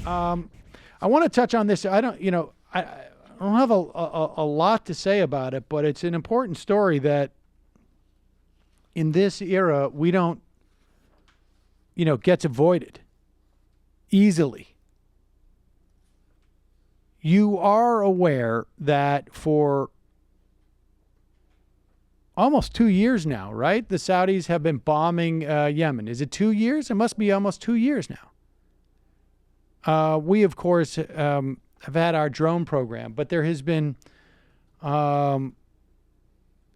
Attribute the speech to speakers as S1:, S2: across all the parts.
S1: I want to touch on this. I don't have a lot to say about it, but it's an important story that in this era we don't, gets avoided easily. You are aware that for almost 2 years now, right? The Saudis have been bombing Yemen. Is it 2 years? It must be almost 2 years now. We, of course, have had our drone program, but there has been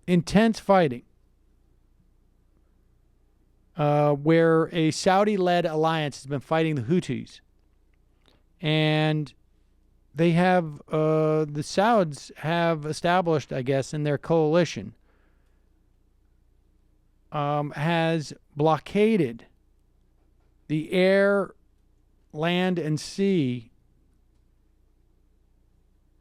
S1: intense fighting where a Saudi-led alliance has been fighting the Houthis. And they have, the Sauds have established, I guess, in their coalition, has blockaded the air, land, and sea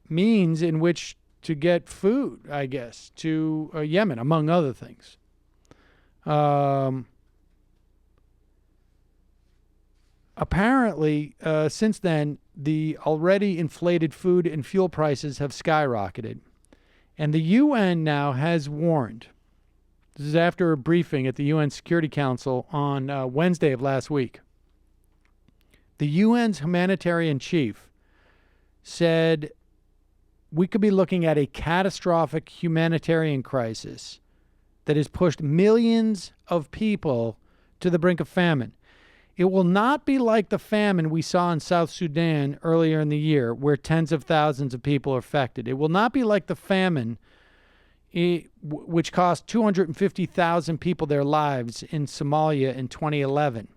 S1: means in which to get food, I guess, to Yemen, among other things. Apparently, since then, the already inflated food and fuel prices have skyrocketed. And the UN now has warned. This is after a briefing at the UN Security Council on Wednesday of last week. The UN's humanitarian chief said we could be looking at a catastrophic humanitarian crisis that has pushed millions of people to the brink of famine. It will not be like the famine we saw in South Sudan earlier in the year, where tens of thousands of people are affected. It will not be like the famine which cost 250,000 people their lives in Somalia in 2011.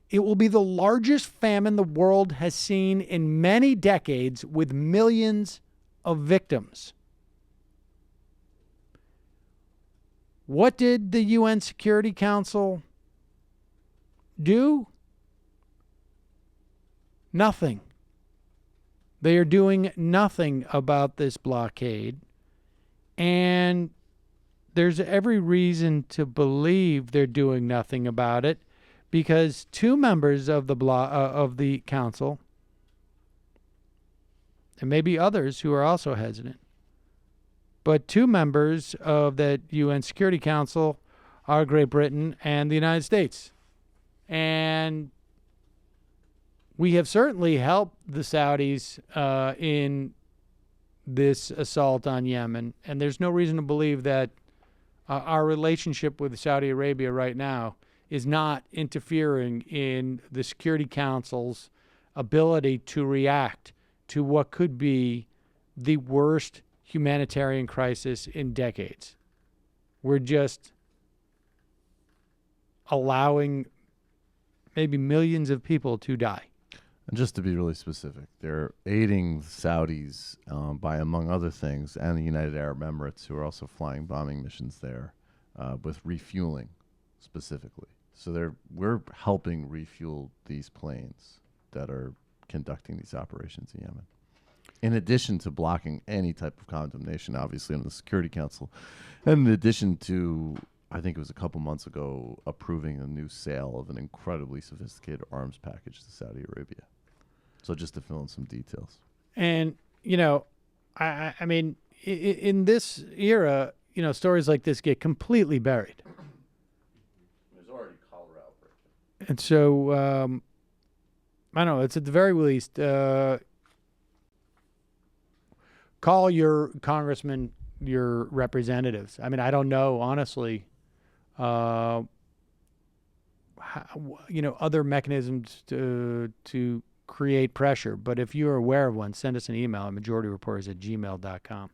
S1: It will be the largest famine the world has seen in many decades, with millions of victims. What did the UN Security Council do? Nothing. They are doing nothing about this blockade. And there's every reason to believe they're doing nothing about it, because two members of the council, and maybe others who are also hesitant, but two members of the UN Security Council are Great Britain and the United States. And we have certainly helped the Saudis in this assault on Yemen, and there's no reason to believe that our relationship with Saudi Arabia right now is not interfering in the Security Council's ability to react to what could be the worst humanitarian crisis in decades. We're just allowing maybe millions of people to die.
S2: And just to be really specific, they're aiding the Saudis by, among other things, and the United Arab Emirates, who are also flying bombing missions there, with refueling specifically. So we're helping refuel these planes that are conducting these operations in Yemen, in addition to blocking any type of condemnation, obviously, in the Security Council, and in addition to, I think it was a couple months ago, approving a new sale of an incredibly sophisticated arms package to Saudi Arabia. So just to fill in some details.
S1: And, I mean, in this era, stories like this get completely buried.
S2: There's already cholera outbreak.
S1: And so, I don't know, it's at the very least, call your congressman, your representatives. I mean, I don't know, honestly, how, other mechanisms to create pressure. But if you're aware of one, send us an email at majorityreporters@gmail.com.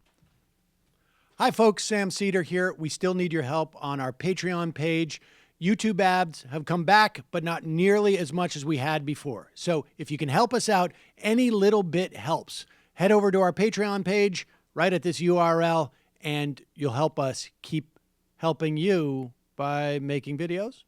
S1: Hi, folks. Sam Seder here. We still need your help on our Patreon page. YouTube ads have come back, but not nearly as much as we had before. So if you can help us out, any little bit helps. Head over to our Patreon page right at this URL, and you'll help us keep helping you by making videos